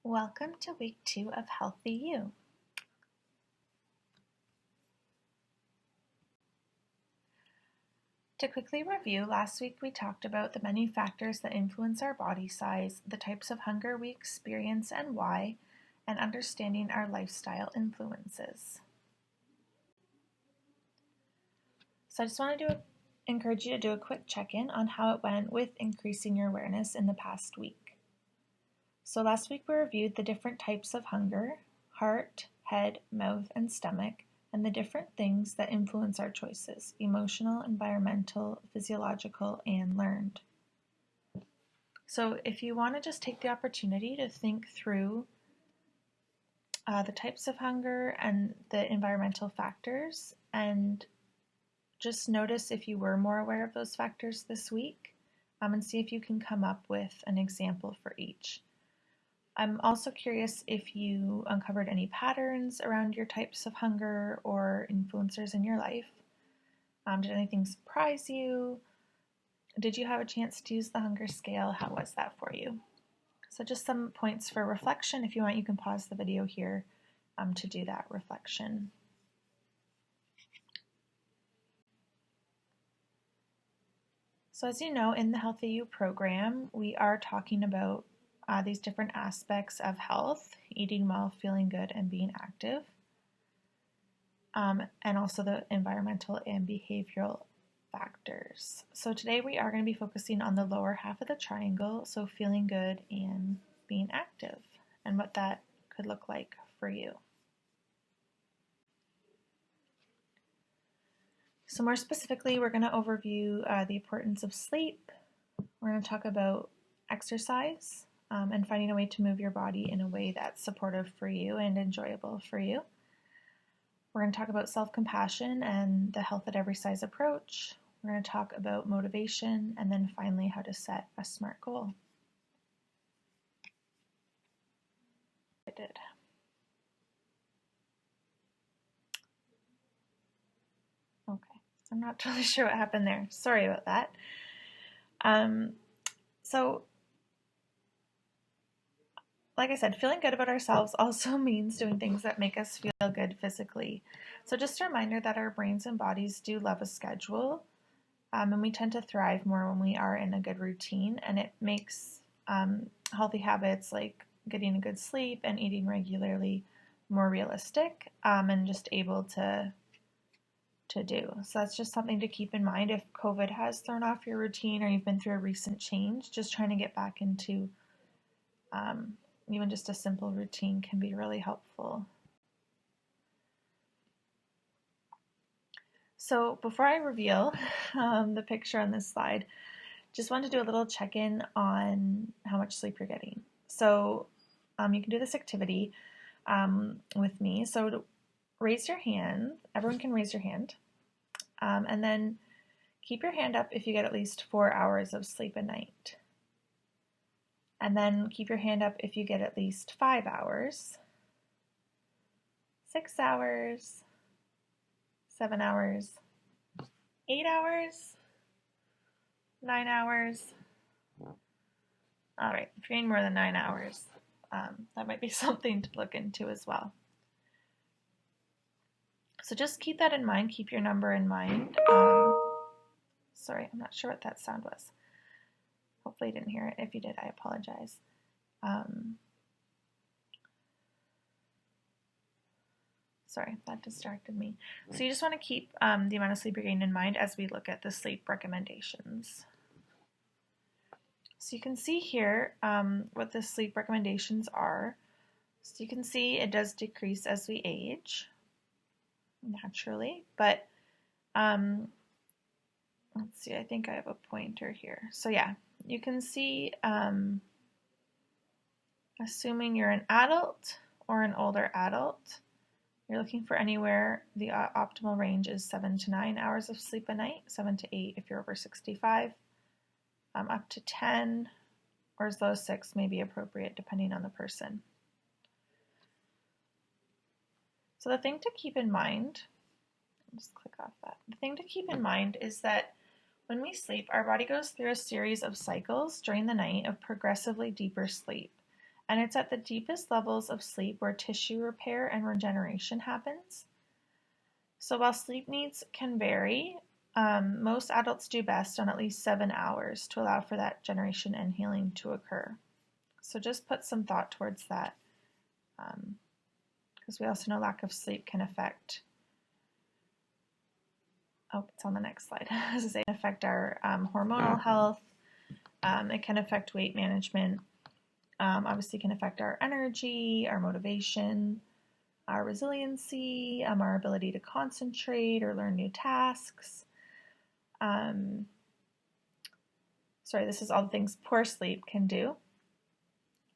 Welcome to week 2 of Healthy You. To quickly review, last week we talked about the many factors that influence our body size, the types of hunger we experience and why, and understanding our lifestyle influences. So I just want to encourage you to do a quick check-in on how it went with increasing your awareness in the past week. So last week we reviewed the different types of hunger, heart, head, mouth, and stomach, and the different things that influence our choices, emotional, environmental, physiological, and learned. So if you want to just take the opportunity to think through the types of hunger and the environmental factors, and just notice if you were more aware of those factors this week, and see if you can come up with an example for each. I'm also curious if you uncovered any patterns around your types of hunger or influencers in your life. Did anything surprise you? Did you have a chance to use the hunger scale? How was that for you? So just some points for reflection. If you want, you can pause the video here to do that reflection. So as you know, in the Healthy You program, we are talking about these different aspects of health, eating well, feeling good, and being active, and also the environmental and behavioral factors. So today we are going to be focusing on the lower half of the triangle, so feeling good and being active, and what that could look like for you. So more specifically, we're going to overview the importance of sleep. We're going to talk about exercise, and finding a way to move your body in a way that's supportive for you and enjoyable for you. We're going to talk about self-compassion and the health at every size approach. We're going to talk about motivation, and then finally how to set a SMART goal. I did. Okay, so I'm not totally sure what happened there. Sorry about that. Like I said, feeling good about ourselves also means doing things that make us feel good physically. So just a reminder that our brains and bodies do love a schedule, and we tend to thrive more when we are in a good routine, and it makes healthy habits like getting a good sleep and eating regularly more realistic and just able to do. So that's just something to keep in mind if COVID has thrown off your routine or you've been through a recent change. Just trying to get back into even just a simple routine can be really helpful. So before I reveal the picture on this slide, just wanted to do a little check-in on how much sleep you're getting. So you can do this activity with me. So raise your hand. Everyone can raise your hand. And then keep your hand up if you get at least 4 hours of sleep a night. And then keep your hand up if you get at least 5 hours, 6 hours, 7 hours, 8 hours, 9 hours. All right, if you're getting more than 9 hours, that might be something to look into as well. So just keep that in mind, keep your number in mind. Sorry, I'm not sure what that sound was. Hopefully you didn't hear it. If you did, I apologize. Sorry, that distracted me. So you just want to keep the amount of sleep you're getting in mind as we look at the sleep recommendations. So you can see here what the sleep recommendations are. So you can see it does decrease as we age, naturally, but let's see, I think I have a pointer here. So yeah, you can see, assuming you're an adult or an older adult, you're looking for anywhere, the optimal range is 7 to 9 hours of sleep a night, 7 to 8 if you're over 65, up to 10 or as low as 6 may be appropriate depending on the person. So the thing to keep in mind, I'll just click off that. The thing to keep in mind is that when we sleep, our body goes through a series of cycles during the night of progressively deeper sleep. And it's at the deepest levels of sleep where tissue repair and regeneration happens. So while sleep needs can vary, most adults do best on at least 7 hours to allow for that generation and healing to occur. So just put some thought towards that, because we also know lack of sleep can affect, it's on the next slide, as I say, affect our hormonal health. It can affect weight management. Obviously can affect our energy, our motivation, our resiliency, our ability to concentrate or learn new tasks. This is all the things poor sleep can do.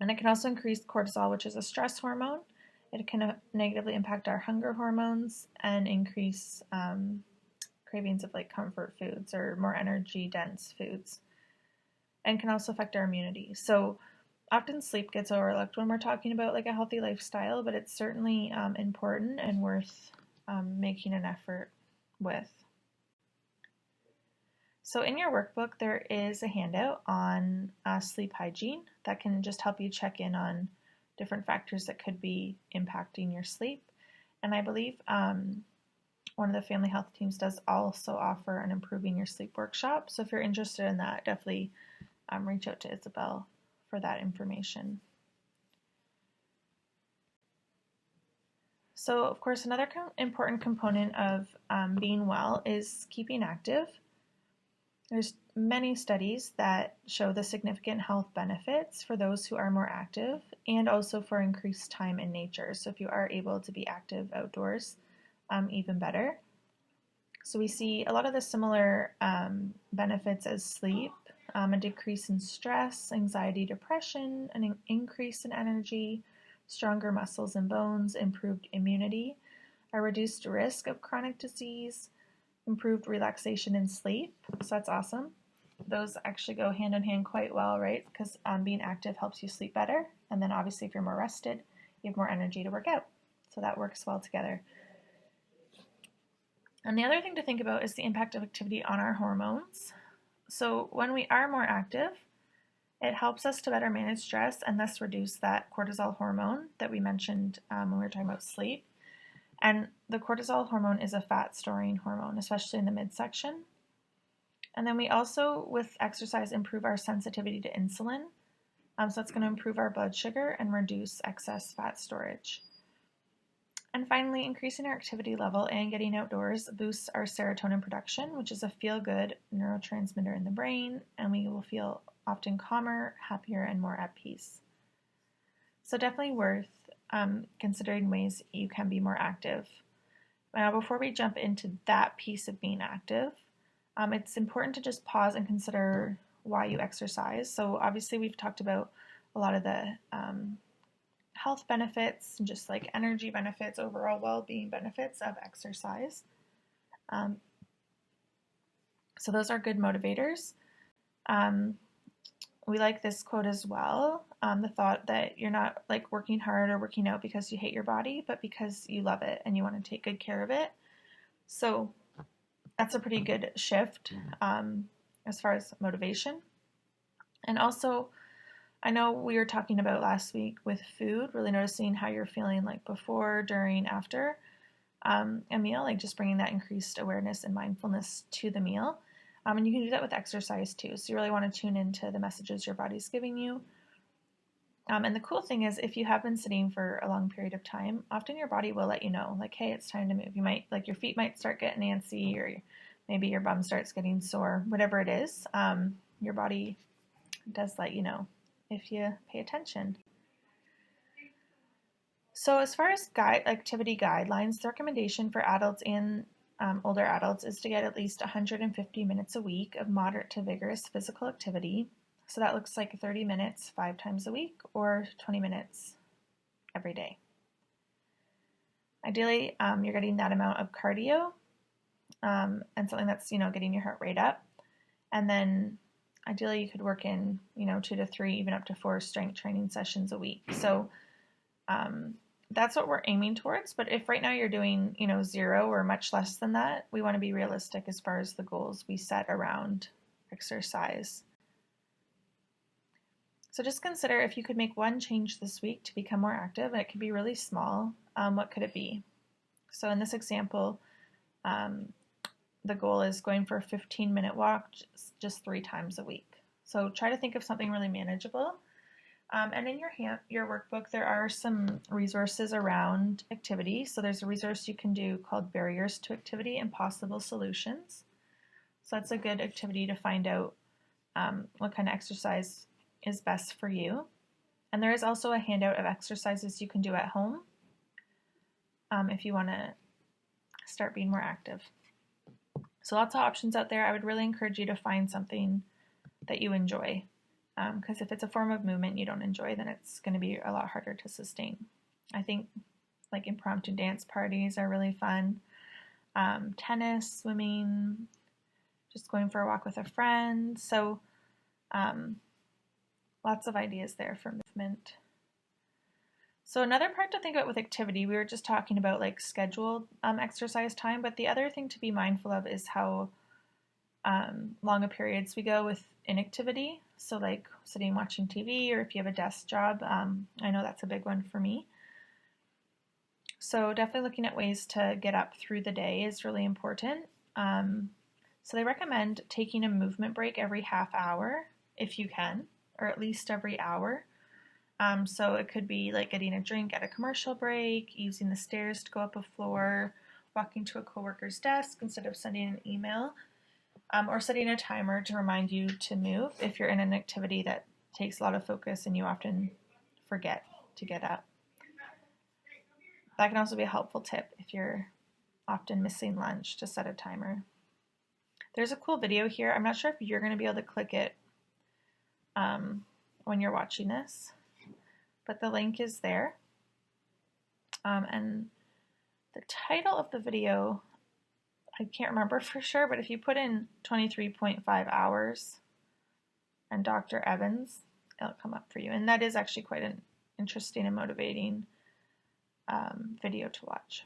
And it can also increase cortisol, which is a stress hormone. It can negatively impact our hunger hormones and increase cravings of like comfort foods or more energy dense foods, and can also affect our immunity. So often sleep gets overlooked when we're talking about like a healthy lifestyle, but it's certainly important and worth making an effort with. So in your workbook, there is a handout on sleep hygiene that can just help you check in on different factors that could be impacting your sleep. And I believe one of the family health teams does also offer an Improving Your Sleep workshop. So if you're interested in that, definitely reach out to Isabel for that information. So of course, another important component of being well is keeping active. There's many studies that show the significant health benefits for those who are more active and also for increased time in nature. So if you are able to be active outdoors, even better. So we see a lot of the similar benefits as sleep, a decrease in stress, anxiety, depression, an increase in energy, stronger muscles and bones, improved immunity, a reduced risk of chronic disease, improved relaxation and sleep. So that's awesome. Those actually go hand in hand quite well, right? Because being active helps you sleep better. And then obviously if you're more rested, you have more energy to work out. So that works well together. And the other thing to think about is the impact of activity on our hormones. So when we are more active, it helps us to better manage stress and thus reduce that cortisol hormone that we mentioned when we were talking about sleep. And the cortisol hormone is a fat storing hormone, especially in the midsection. And then we also, with exercise, improve our sensitivity to insulin. So that's going to improve our blood sugar and reduce excess fat storage. And finally, increasing our activity level and getting outdoors boosts our serotonin production, which is a feel-good neurotransmitter in the brain, and we will feel often calmer, happier, and more at peace. So definitely worth considering ways you can be more active. Now, before we jump into that piece of being active, it's important to just pause and consider why you exercise. So obviously we've talked about a lot of the health benefits, and just like energy benefits, overall well-being benefits of exercise. So those are good motivators. We like this quote as well, the thought that you're not like working hard or working out because you hate your body, but because you love it and you want to take good care of it. So that's a pretty good shift as far as motivation. And also, I know we were talking about last week with food, really noticing how you're feeling like before, during, after a meal, like just bringing that increased awareness and mindfulness to the meal. And you can do that with exercise too. So you really want to tune into the messages your body's giving you. And the cool thing is, if you have been sitting for a long period of time, often your body will let you know, like, hey, it's time to move. You might, like, your feet might start getting antsy, or maybe your bum starts getting sore, whatever it is. Your body does let you know if you pay attention. So as far as activity guidelines, the recommendation for adults and older adults is to get at least 150 minutes a week of moderate to vigorous physical activity. So that looks like 30 minutes 5 times a week or 20 minutes every day. Ideally, you're getting that amount of cardio and something that's, getting your heart rate up. And then ideally you could work in, 2 to 3, even up to 4 strength training sessions a week. So that's what we're aiming towards. But if right now you're doing, 0 or much less than that, we want to be realistic as far as the goals we set around exercise. So just consider if you could make one change this week to become more active, and it could be really small, what could it be? So in this example, the goal is going for a 15-minute walk just 3 times a week. So try to think of something really manageable. And in your workbook, there are some resources around activity. So there's a resource you can do called Barriers to Activity and Possible Solutions. So that's a good activity to find out what kind of exercise is best for you. And there is also a handout of exercises you can do at home if you want to start being more active. So lots of options out there. I would really encourage you to find something that you enjoy, because if it's a form of movement you don't enjoy, then it's going to be a lot harder to sustain. I think like impromptu dance parties are really fun. Tennis, swimming, just going for a walk with a friend. So lots of ideas there for movement. So another part to think about with activity, we were just talking about like scheduled exercise time, but the other thing to be mindful of is how long periods we go with inactivity. So like sitting watching TV, or if you have a desk job, I know that's a big one for me. So definitely looking at ways to get up through the day is really important. So they recommend taking a movement break every half hour if you can, or at least every hour. So it could be like getting a drink at a commercial break, using the stairs to go up a floor, walking to a coworker's desk instead of sending an email, or setting a timer to remind you to move if you're in an activity that takes a lot of focus and you often forget to get up. That can also be a helpful tip if you're often missing lunch, to set a timer. There's a cool video here. I'm not sure if you're going to be able to click it when you're watching this, but the link is there. And the title of the video, I can't remember for sure, but if you put in 23.5 hours and Dr. Evans, it'll come up for you. And that is actually quite an interesting and motivating video to watch.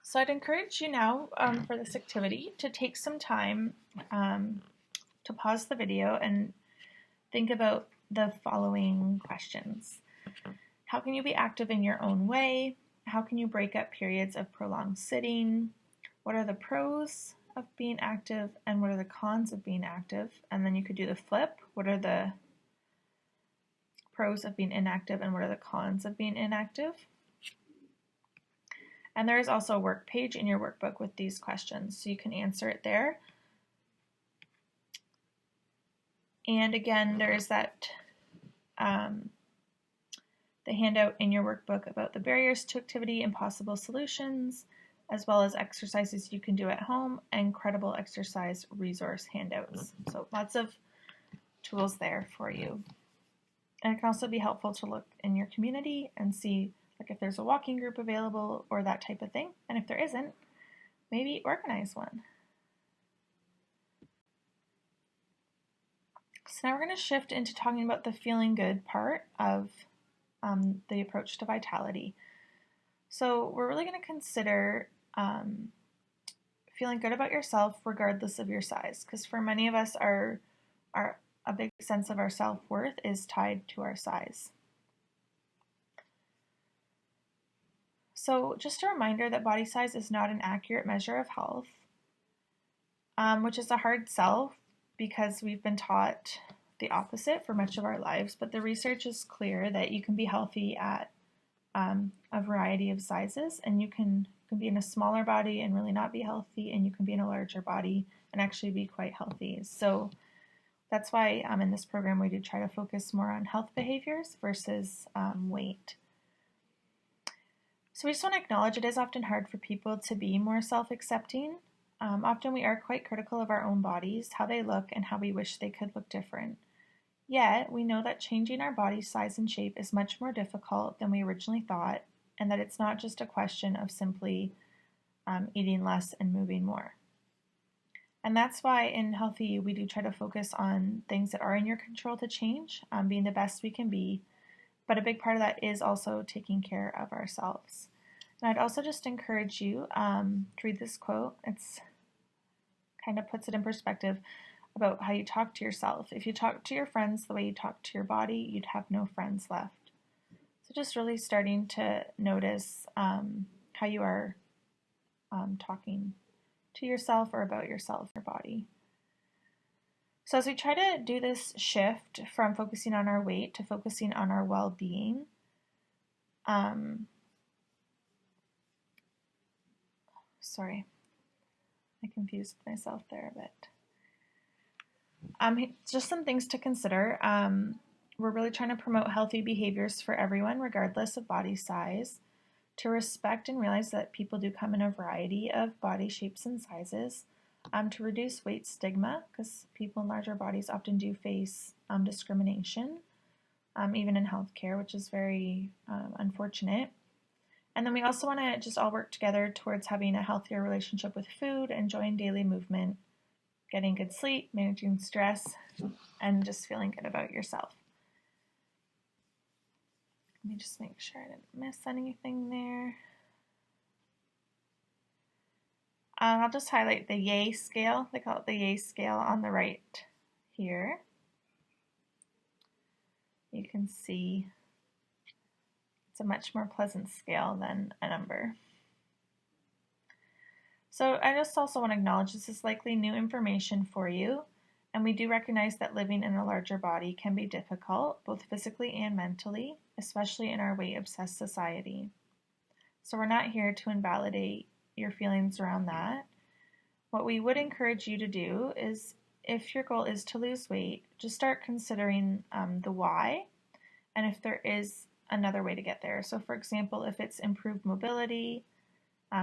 So I'd encourage you now for this activity to take some time to pause the video and think about the following questions. How can you be active in your own way? How can you break up periods of prolonged sitting? What are the pros of being active and what are the cons of being active? And then you could do the flip. What are the pros of being inactive and what are the cons of being inactive? And there is also a work page in your workbook with these questions, so you can answer it there. And again, there is that the handout in your workbook about the barriers to activity and possible solutions, as well as exercises you can do at home and credible exercise resource handouts. So lots of tools there for you. And it can also be helpful to look in your community and see like if there's a walking group available or that type of thing. And if there isn't, maybe organize one. So now we're going to shift into talking about the feeling good part of the approach to vitality. So we're really going to consider feeling good about yourself regardless of your size, because for many of us, a big sense of our self-worth is tied to our size. So just a reminder that body size is not an accurate measure of health, which is a hard sell because we've been taught the opposite for much of our lives, but the research is clear that you can be healthy at a variety of sizes, and you can be in a smaller body and really not be healthy, and you can be in a larger body and actually be quite healthy. So that's why in this program we do try to focus more on health behaviors versus weight. So we just want to acknowledge it is often hard for people to be more self-accepting. Often we are quite critical of our own bodies, how they look, and how we wish they could look different. Yet, we know that changing our body size and shape is much more difficult than we originally thought, and that it's not just a question of simply eating less and moving more. And that's why in Healthy You, we do try to focus on things that are in your control to change, being the best we can be. But a big part of that is also taking care of ourselves. And I'd also just encourage you to read this quote. It's kind of puts it in perspective. about how you talk to yourself. If you talk to your friends the way you talk to your body, you'd have no friends left. So just really starting to notice how you are talking to yourself or about yourself, your body. So as we try to do this shift from focusing on our weight to focusing on our well-being, sorry, I confused myself there a bit. Just some things to consider. We're really trying to promote healthy behaviors for everyone, regardless of body size, to respect and realize that people do come in a variety of body shapes and sizes, to reduce weight stigma, because people in larger bodies often do face discrimination, even in healthcare, which is very unfortunate. And then we also want to just all work together towards having a healthier relationship with food, enjoying daily movement, getting good sleep, managing stress, and just feeling good about yourself. Let me just make sure I didn't miss anything there. I'll just highlight the YAY scale. They call it the YAY scale on the right here. You can see it's a much more pleasant scale than a number. So I just also want to acknowledge this is likely new information for you, and we do recognize that living in a larger body can be difficult, both physically and mentally, especially in our weight-obsessed society. So we're not here to invalidate your feelings around that. What we would encourage you to do is, if your goal is to lose weight, just start considering the why, and if there is another way to get there. So for example, if it's improved mobility,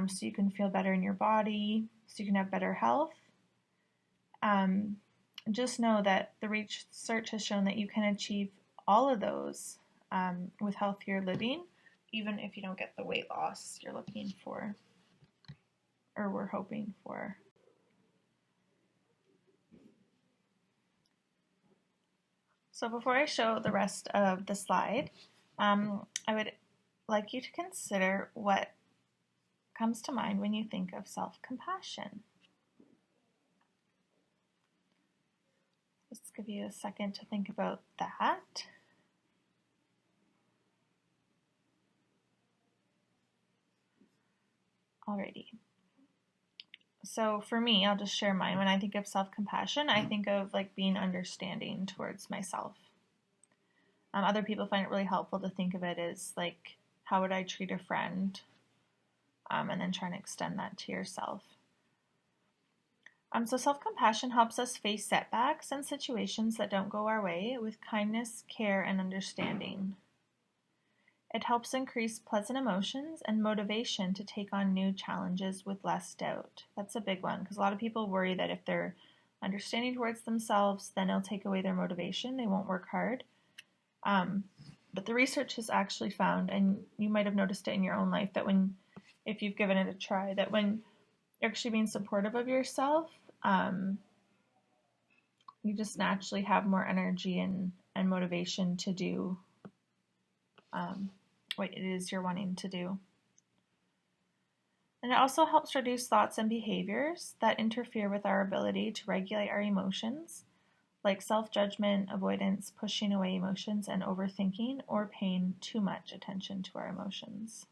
so you can feel better in your body, so you can have better health, just know that the research has shown that you can achieve all of those with healthier living, even if you don't get the weight loss you're looking for, or we're hoping for. So before I show the rest of the slide, I would like you to consider what comes to mind when you think of self-compassion. Let's give you a second to think about that. Alrighty. So for me, I'll just share mine. When I think of self-compassion, I think of like being understanding towards myself. Other people find it really helpful to think of it as like, how would I treat a friend? And then trying to extend that to yourself. So self-compassion helps us face setbacks and situations that don't go our way with kindness, care, and understanding. It helps increase pleasant emotions and motivation to take on new challenges with less doubt. That's a big one, because a lot of people worry that if they're understanding towards themselves, then it'll take away their motivation. They won't work hard. But the research has actually found, and you might have noticed it in your own life, that if you've given it a try, that when you're actually being supportive of yourself, you just naturally have more energy and motivation to do what it is you're wanting to do. And it also helps reduce thoughts and behaviors that interfere with our ability to regulate our emotions, like self-judgment, avoidance, pushing away emotions, and overthinking or paying too much attention to our emotions.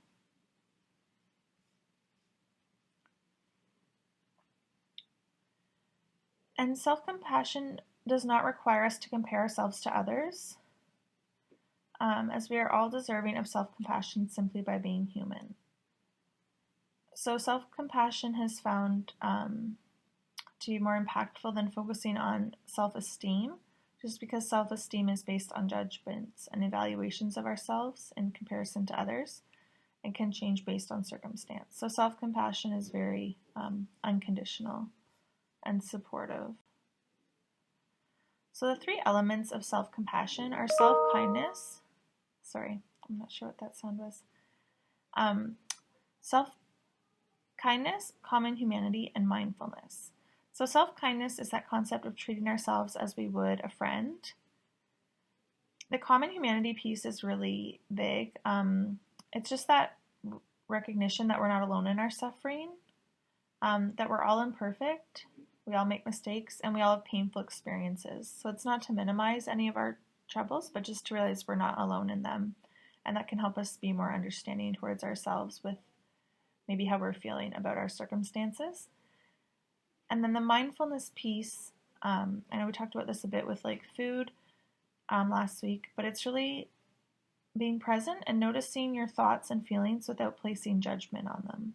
And self-compassion does not require us to compare ourselves to others, as we are all deserving of self-compassion simply by being human. So self-compassion has found to be more impactful than focusing on self-esteem, just because self-esteem is based on judgments and evaluations of ourselves in comparison to others and can change based on circumstance. So self-compassion is very unconditional and supportive. So the three elements of self-compassion are self-kindness. Sorry, I'm not sure what that sound was. Self-kindness, common humanity, and mindfulness. So self-kindness is that concept of treating ourselves as we would a friend. The common humanity piece is really big. It's just that recognition that we're not alone in our suffering, that we're all imperfect, We all make mistakes, and we all have painful experiences. So it's not to minimize any of our troubles, but just to realize we're not alone in them. And that can help us be more understanding towards ourselves with maybe how we're feeling about our circumstances. And then the mindfulness piece, I know we talked about this a bit with like food last week, but it's really being present and noticing your thoughts and feelings without placing judgment on them.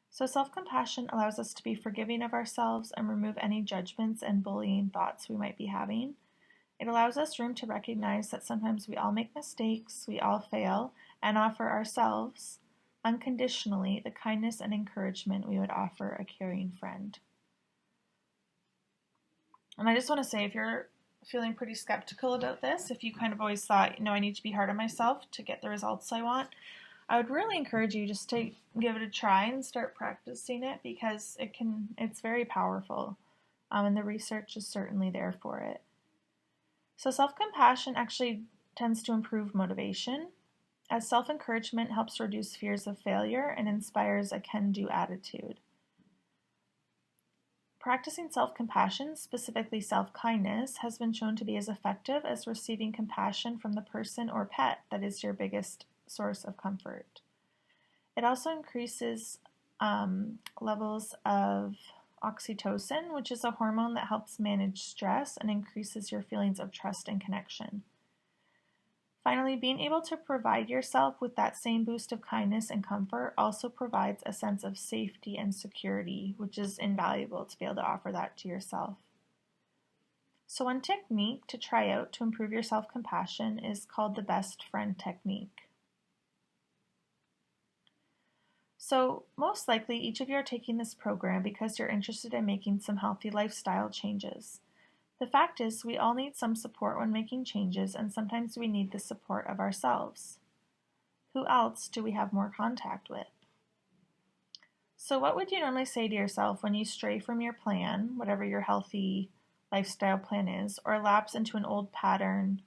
So self-compassion allows us to be forgiving of ourselves and remove any judgments and bullying thoughts we might be having. It allows us room to recognize that sometimes we all make mistakes, we all fail, and offer ourselves unconditionally the kindness and encouragement we would offer a caring friend. And I just want to say, if you're feeling pretty skeptical about this, if you kind of always thought, I need to be hard on myself to get the results I want, I would really encourage you just to give it a try and start practicing it, because it's very powerful, and the research is certainly there for it. So self-compassion actually tends to improve motivation, as self-encouragement helps reduce fears of failure and inspires a can-do attitude. Practicing self-compassion, specifically self-kindness, has been shown to be as effective as receiving compassion from the person or pet that is your biggest source of comfort. It also increases levels of oxytocin, which is a hormone that helps manage stress and increases your feelings of trust and connection. Finally, being able to provide yourself with that same boost of kindness and comfort also provides a sense of safety and security, which is invaluable to be able to offer that to yourself. So one technique to try out to improve your self-compassion is called the best friend technique. So most likely each of you are taking this program because you're interested in making some healthy lifestyle changes. The fact is, we all need some support when making changes, and sometimes we need the support of ourselves. Who else do we have more contact with? So what would you normally say to yourself when you stray from your plan, whatever your healthy lifestyle plan is, or lapse into an old pattern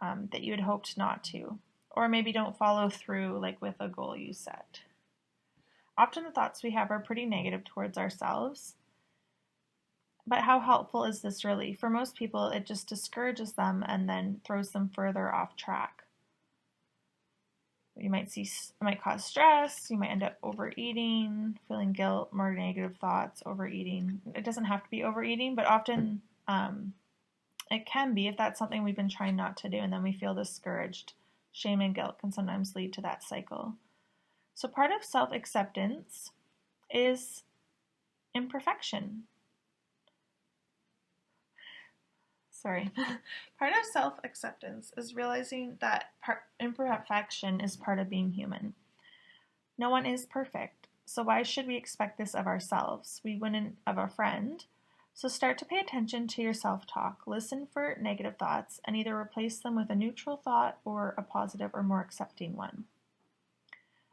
that you had hoped not to, or maybe don't follow through like with a goal you set? Often the thoughts we have are pretty negative towards ourselves. But how helpful is this really? For most people, it just discourages them and then throws them further off track. It might cause stress, you might end up overeating, feeling guilt, more negative thoughts, overeating. It doesn't have to be overeating, but often it can be if that's something we've been trying not to do, and then we feel discouraged. Shame and guilt can sometimes lead to that cycle. So part of self-acceptance is imperfection. Part of self-acceptance is realizing that imperfection is part of being human. No one is perfect, so why should we expect this of ourselves? We wouldn't of a friend. So start to pay attention to your self-talk. Listen for negative thoughts and either replace them with a neutral thought or a positive or more accepting one.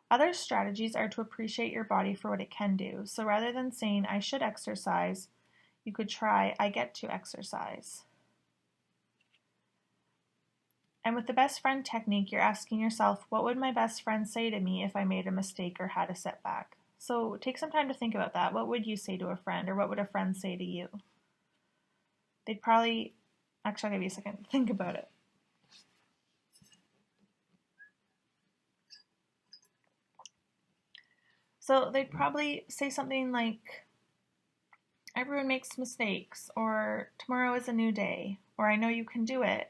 Other strategies are to appreciate your body for what it can do. So rather than saying, I should exercise, you could try, I get to exercise. And with the best friend technique, you're asking yourself, what would my best friend say to me if I made a mistake or had a setback? So take some time to think about that. What would you say to a friend, or what would a friend say to you? They'd probably, actually, I'll give you a second to think about it. So they'd probably say something like, everyone makes mistakes, or tomorrow is a new day, or I know you can do it.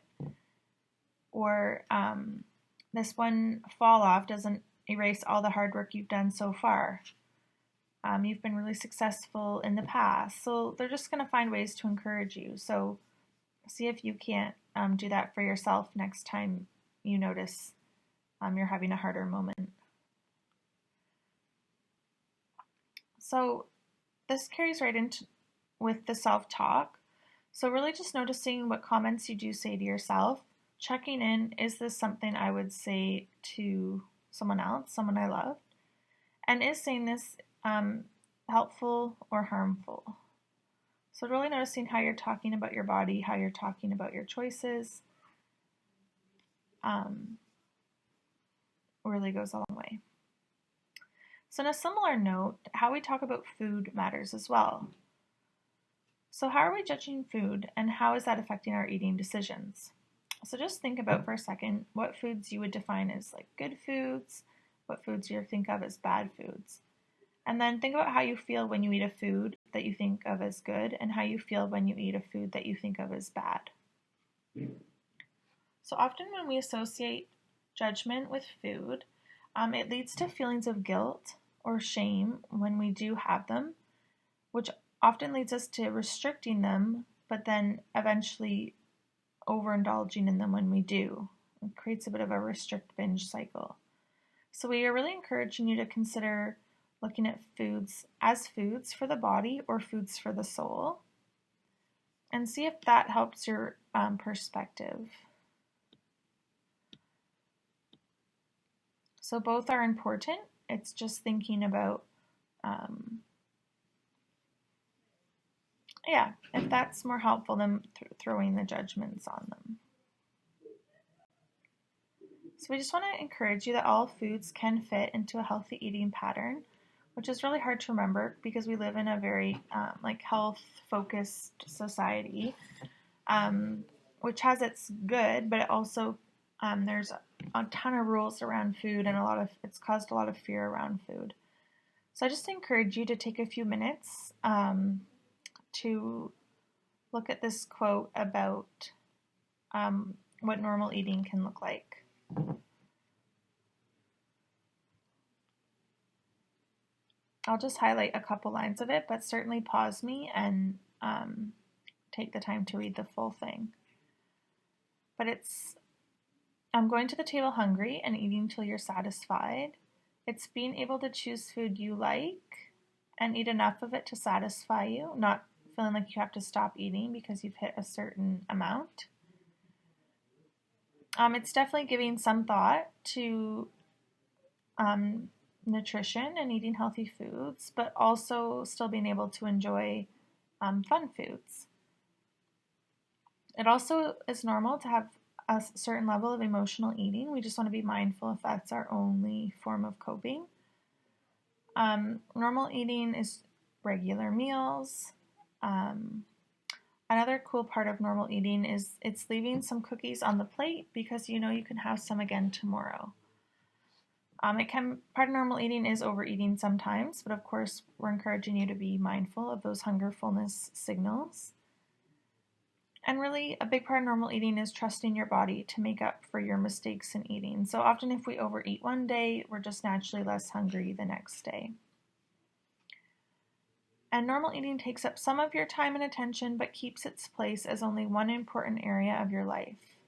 Or this one fall off doesn't erase all the hard work you've done so far. You've been really successful in the past. So they're just going to find ways to encourage you. So see if you can't do that for yourself next time you notice you're having a harder moment. So this carries right into with the self-talk. So really just noticing what comments you do say to yourself. Checking in, is this something I would say to someone else, someone I love? And is saying this helpful or harmful? So really noticing how you're talking about your body, how you're talking about your choices, really goes a long way. So on a similar note, how we talk about food matters as well. So how are we judging food and how is that affecting our eating decisions? So just think about for a second what foods you would define as like good foods, what foods you think of as bad foods. And then think about how you feel when you eat a food that you think of as good and how you feel when you eat a food that you think of as bad. So often when we associate judgment with food, it leads to feelings of guilt or shame when we do have them, which often leads us to restricting them, but then eventually overindulging in them when we do. It creates a bit of a restrict binge cycle. So we are really encouraging you to consider looking at foods as foods for the body or foods for the soul, and see if that helps your perspective. So both are important. It's just thinking about, if that's more helpful than throwing the judgments on them. So we just want to encourage you that all foods can fit into a healthy eating pattern, which is really hard to remember because we live in a very health-focused society, which has its good, but it also there's a ton of rules around food and it's caused a lot of fear around food. So I just encourage you to take a few minutes to look at this quote about what normal eating can look like. I'll just highlight a couple lines of it, but certainly pause me and take the time to read the full thing. But I'm going to the table hungry and eating till you're satisfied. It's being able to choose food you like and eat enough of it to satisfy you, not feeling like you have to stop eating because you've hit a certain amount. It's definitely giving some thought to nutrition and eating healthy foods, but also still being able to enjoy fun foods. It also is normal to have a certain level of emotional eating. We just want to be mindful if that's our only form of coping. Normal eating is regular meals. Another cool part of normal eating is it's leaving some cookies on the plate because you know you can have some again tomorrow. Part of normal eating is overeating sometimes, but of course we're encouraging you to be mindful of those hunger fullness signals. And really a big part of normal eating is trusting your body to make up for your mistakes in eating. So often if we overeat one day, we're just naturally less hungry the next day. And normal eating takes up some of your time and attention, but keeps its place as only one important area of your life.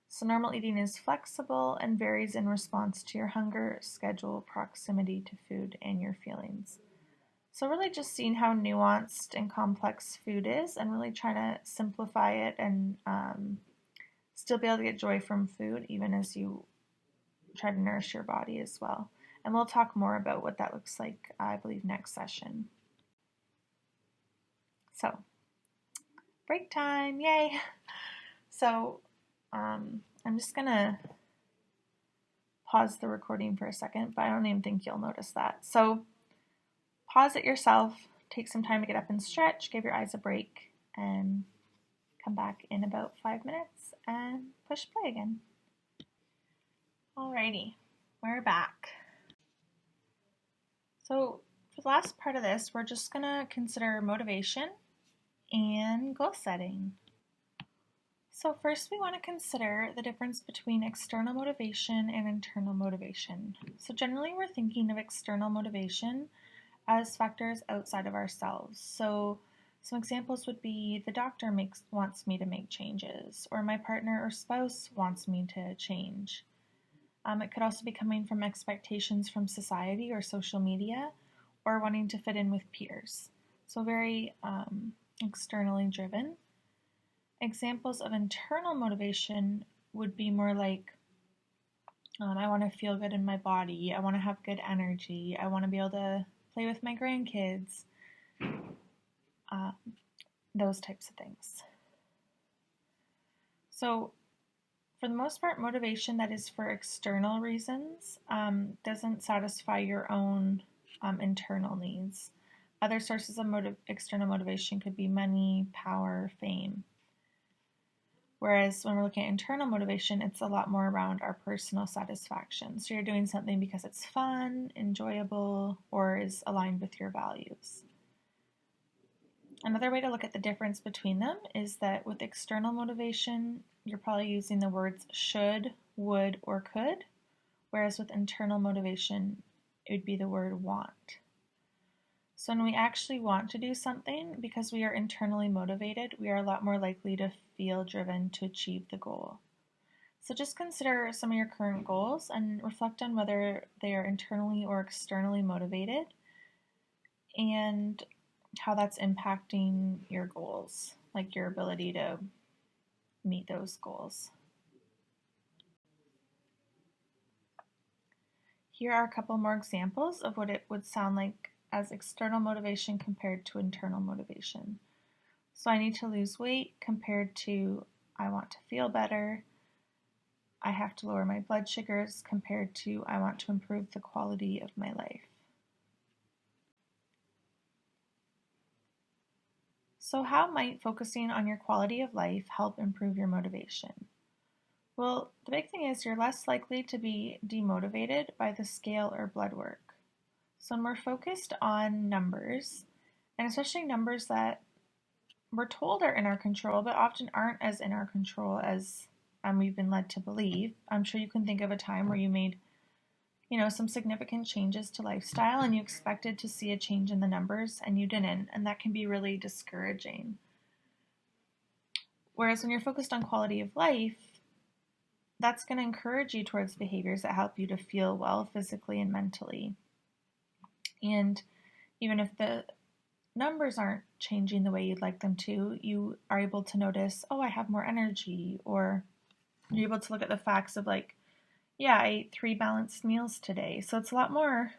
So normal eating is flexible and varies in response to your hunger, schedule, proximity to food, and your feelings. So really just seeing how nuanced and complex food is and really trying to simplify it and still be able to get joy from food even as you try to nourish your body as well. And we'll talk more about what that looks like, I believe, next session. So, break time, yay! So, I'm just going to pause the recording for a second, but I don't even think you'll notice that. So, pause it yourself, take some time to get up and stretch, give your eyes a break, and come back in about 5 minutes and push play again. Alrighty, we're back. So for the last part of this, we're just going to consider motivation and goal setting. So first we want to consider the difference between external motivation and internal motivation. So generally we're thinking of external motivation as factors outside of ourselves. So some examples would be the doctor wants me to make changes, or my partner or spouse wants me to change. It could also be coming from expectations from society or social media, or wanting to fit in with peers. So very externally driven. Examples of internal motivation would be more like, I want to feel good in my body, I want to have good energy, I want to be able to play with my grandkids, those types of things. So for the most part, motivation that is for external reasons doesn't satisfy your own internal needs. Other sources of external motivation could be money, power, fame. Whereas when we're looking at internal motivation, it's a lot more around our personal satisfaction. So you're doing something because it's fun, enjoyable, or is aligned with your values. Another way to look at the difference between them is that with external motivation, you're probably using the words should, would, or could, whereas with internal motivation, it would be the word want. So when we actually want to do something, because we are internally motivated, we are a lot more likely to feel driven to achieve the goal. So just consider some of your current goals and reflect on whether they are internally or externally motivated and how that's impacting your goals, like your ability to meet those goals. Here are a couple more examples of what it would sound like as external motivation compared to internal motivation. So I need to lose weight compared to I want to feel better. I have to lower my blood sugars compared to I want to improve the quality of my life. So how might focusing on your quality of life help improve your motivation? Well, the big thing is you're less likely to be demotivated by the scale or blood work. So when we're focused on numbers, and especially numbers that we're told are in our control, but often aren't as in our control as we've been led to believe. I'm sure you can think of a time where you made, some significant changes to lifestyle and you expected to see a change in the numbers and you didn't, and that can be really discouraging. Whereas when you're focused on quality of life, that's going to encourage you towards behaviors that help you to feel well physically and mentally. And even if the numbers aren't changing the way you'd like them to, you are able to notice, oh, I have more energy, or you're able to look at the facts of like, yeah, I ate 3 balanced meals today. So it's a lot more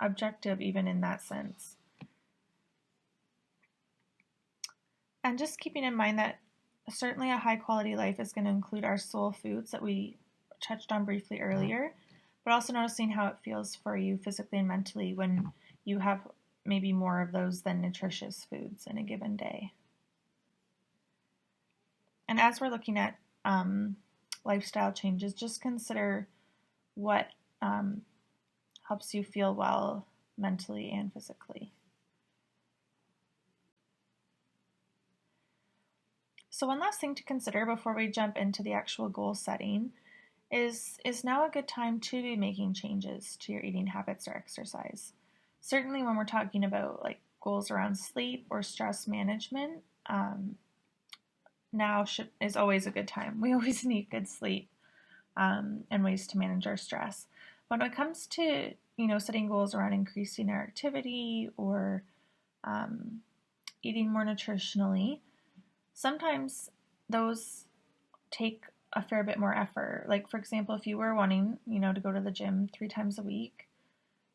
objective even in that sense. And just keeping in mind that certainly a high quality life is going to include our soul foods that we touched on briefly earlier, but also noticing how it feels for you physically and mentally when you have maybe more of those than nutritious foods in a given day. And as we're looking at lifestyle changes, just consider what helps you feel well mentally and physically. So one last thing to consider before we jump into the actual goal setting is now a good time to be making changes to your eating habits or exercise? Certainly when we're talking about like goals around sleep or stress management, now is always a good time. We always need good sleep and ways to manage our stress. When it comes to setting goals around increasing our activity or eating more nutritionally, sometimes those take a fair bit more effort. Like for example, if you were wanting to go to the gym 3 times a week,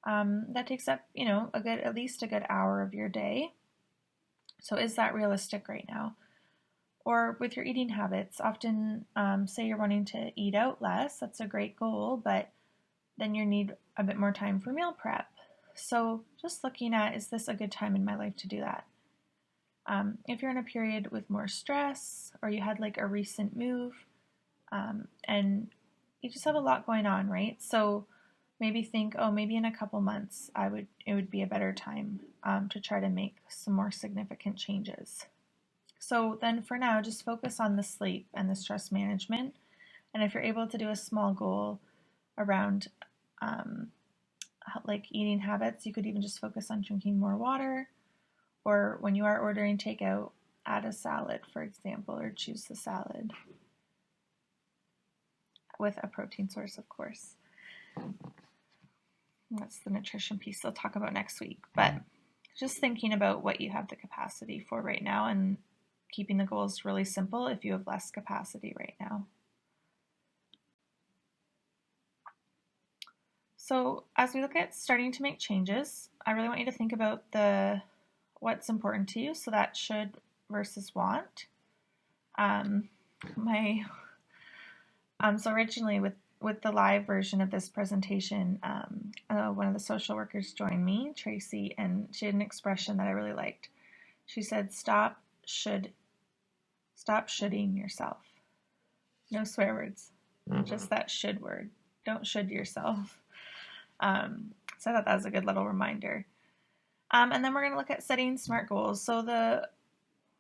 that takes up at least a good hour of your day. So is that realistic right now? Or with your eating habits, often say you're wanting to eat out less, that's a great goal, but then you need a bit more time for meal prep. So just looking at, is this a good time in my life to do that? If you're in a period with more stress or you had like a recent move and you just have a lot going on, right? So maybe think, maybe in a couple months it would be a better time to try to make some more significant changes. So then for now, just focus on the sleep and the stress management. And if you're able to do a small goal around like eating habits, you could even just focus on drinking more water, or when you are ordering takeout, add a salad, for example, or choose the salad with a protein source, of course. That's the nutrition piece I'll talk about next week. But just thinking about what you have the capacity for right now and keeping the goals really simple if you have less capacity right now. So as we look at starting to make changes, I really want you to think about what's important to you. So that should versus want. So originally with with the live version of this presentation, one of the social workers joined me, Tracy, and she had an expression that I really liked. She said, stop shoulding yourself. No swear words, just that should word. Don't should yourself. So I thought that was a good little reminder. And then we're going to look at setting SMART goals. So the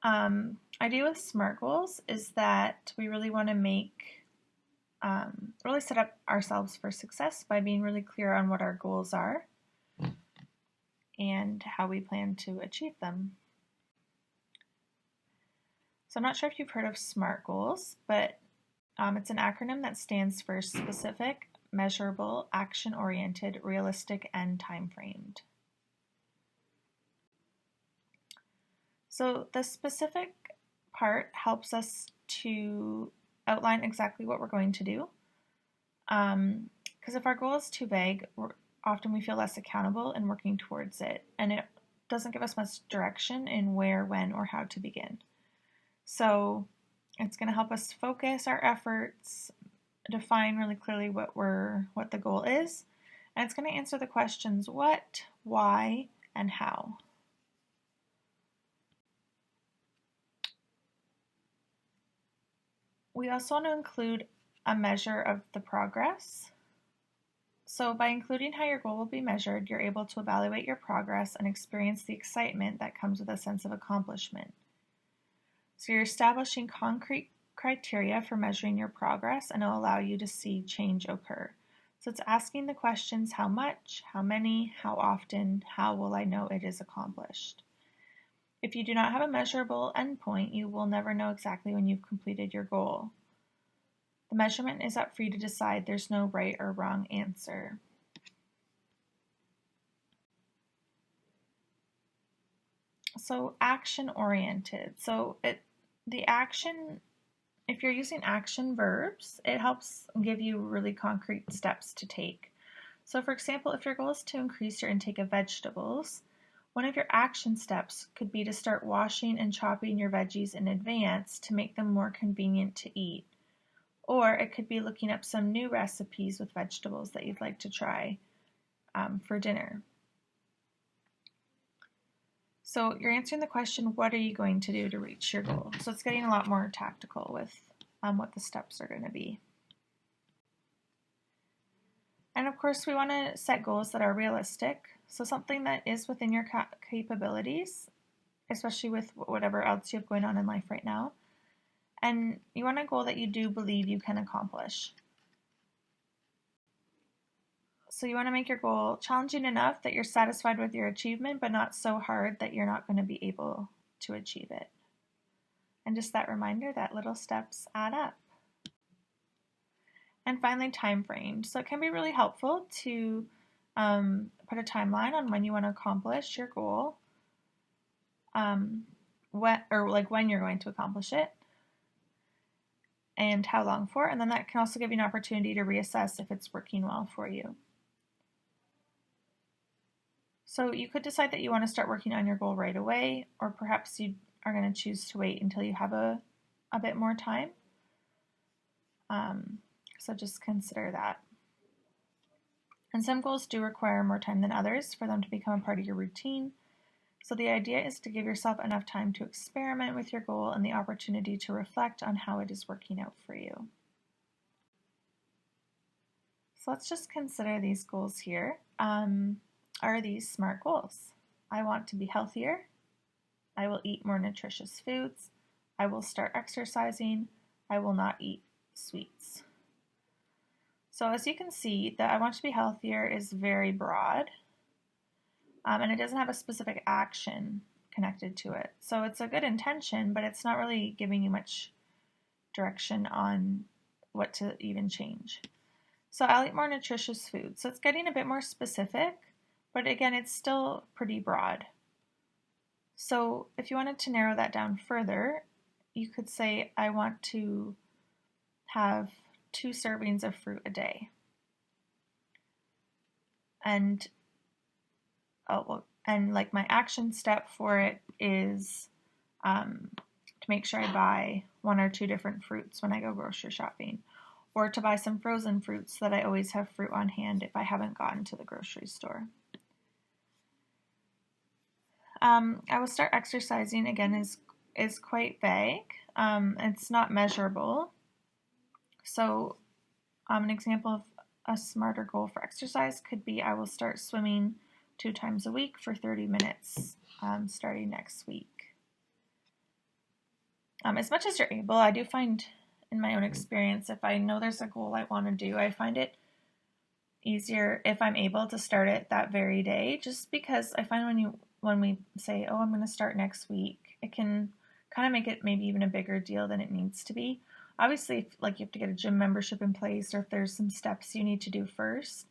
idea with SMART goals is that we really want to really set up ourselves for success by being really clear on what our goals are and how we plan to achieve them. So I'm not sure if you've heard of SMART goals, but it's an acronym that stands for specific, measurable, action-oriented, realistic, and time-framed. So the specific part helps us to outline exactly what we're going to do. Because if our goal is too vague, often we feel less accountable in working towards it, and it doesn't give us much direction in where, when, or how to begin. So it's going to help us focus our efforts, define really clearly what the goal is, and it's going to answer the questions what, why, and how. We also want to include a measure of the progress. So by including how your goal will be measured, you're able to evaluate your progress and experience the excitement that comes with a sense of accomplishment. So you're establishing concrete criteria for measuring your progress, and it'll allow you to see change occur. So it's asking the questions: how much, how many, how often, how will I know it is accomplished? If you do not have a measurable endpoint, you will never know exactly when you've completed your goal. The measurement is up for you to decide. There's no right or wrong answer. So action-oriented. If you're using action verbs, it helps give you really concrete steps to take. So for example, if your goal is to increase your intake of vegetables, one of your action steps could be to start washing and chopping your veggies in advance to make them more convenient to eat. Or it could be looking up some new recipes with vegetables that you'd like to try for dinner. So you're answering the question, what are you going to do to reach your goal? So it's getting a lot more tactical with what the steps are going to be. And of course, we want to set goals that are realistic. So something that is within your capabilities, especially with whatever else you have going on in life right now. And you want a goal that you do believe you can accomplish. So you want to make your goal challenging enough that you're satisfied with your achievement, but not so hard that you're not going to be able to achieve it. And just that reminder that little steps add up. And finally, time frame. So it can be really helpful to put a timeline on when you want to accomplish your goal, when you're going to accomplish it, and how long for. And then that can also give you an opportunity to reassess if it's working well for you. So you could decide that you want to start working on your goal right away, or perhaps you are going to choose to wait until you have a bit more time. So just consider that. And some goals do require more time than others for them to become a part of your routine. So the idea is to give yourself enough time to experiment with your goal and the opportunity to reflect on how it is working out for you. So let's just consider these goals here. Are these SMART goals? I want to be healthier. I will eat more nutritious foods. I will start exercising. I will not eat sweets. So as you can see, the I want to be healthier is very broad, and it doesn't have a specific action connected to it. So it's a good intention, but it's not really giving you much direction on what to even change. So I'll eat more nutritious food. So it's getting a bit more specific, but again, it's still pretty broad. So if you wanted to narrow that down further, you could say, I want to have 2 servings of fruit a day. And like my action step for it is to make sure I buy 1 or 2 different fruits when I go grocery shopping. or to buy some frozen fruits so that I always have fruit on hand if I haven't gotten to the grocery store. I will start exercising again is quite vague. It's not measurable. So an example of a smarter goal for exercise could be I will start swimming 2 times a week for 30 minutes starting next week. As much as you're able, I do find in my own experience, if I know there's a goal I want to do, I find it easier if I'm able to start it that very day, just because I find when we say, oh, I'm going to start next week, it can kind of make it maybe even a bigger deal than it needs to be. Obviously, if, like, you have to get a gym membership in place, or if there's some steps you need to do first,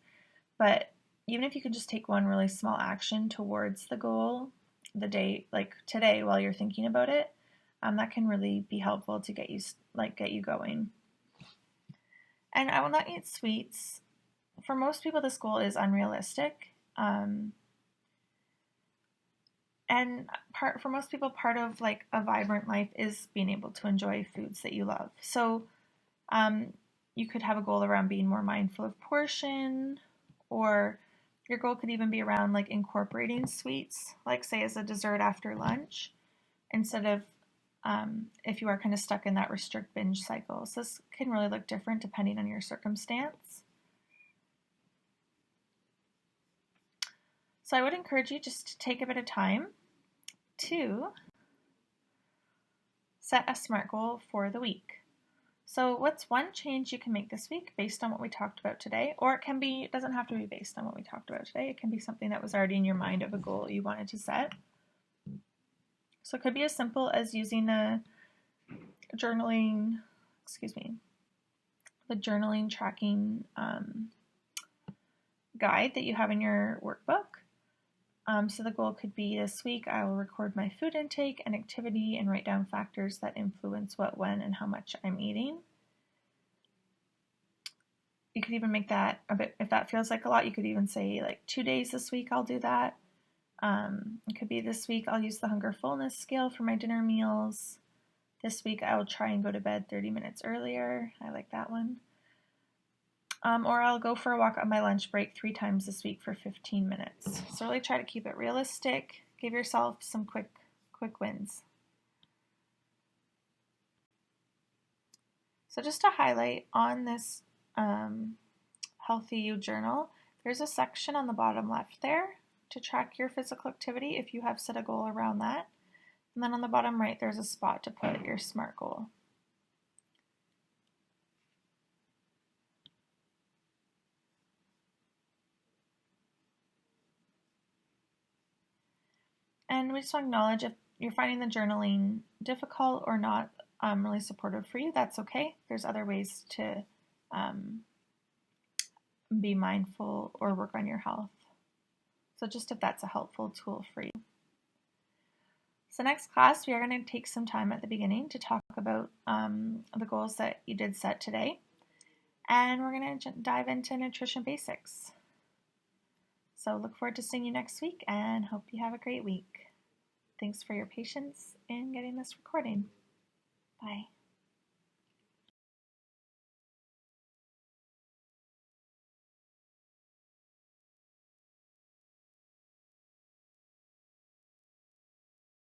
but even if you can just take one really small action towards the goal the day, like today, while you're thinking about it, that can really be helpful to get you going. And I will not eat sweets. For most people, this goal is unrealistic. And for most people, part of like a vibrant life is being able to enjoy foods that you love. So you could have a goal around being more mindful of portion, or your goal could even be around like incorporating sweets, like say as a dessert after lunch, instead of if you are kind of stuck in that restrict binge cycle. So this can really look different depending on your circumstance. So I would encourage you just to take a bit of time to set a SMART goal for the week. So what's one change you can make this week based on what we talked about today? Or it doesn't have to be based on what we talked about today. It can be something that was already in your mind of a goal you wanted to set. So it could be as simple as using the journaling tracking guide that you have in your workbook. So the goal could be this week I will record my food intake and activity and write down factors that influence what, when, and how much I'm eating. You could even make that a bit, if that feels like a lot, you could even say like 2 days this week I'll do that. It could be this week I'll use the hunger fullness scale for my dinner meals. This week I will try and go to bed 30 minutes earlier. I like that one. Or I'll go for a walk on my lunch break 3 times this week for 15 minutes. So really try to keep it realistic. Give yourself some quick wins. So just to highlight on this Healthy You journal, there's a section on the bottom left there to track your physical activity if you have set a goal around that. And then on the bottom right, there's a spot to put your SMART goal. And we just want to acknowledge if you're finding the journaling difficult or not really supportive for you, that's okay. There's other ways to be mindful or work on your health. So just if that's a helpful tool for you. So next class, we are going to take some time at the beginning to talk about the goals that you did set today. And we're going to dive into nutrition basics. So look forward to seeing you next week and hope you have a great week. Thanks for your patience in getting this recording. Bye.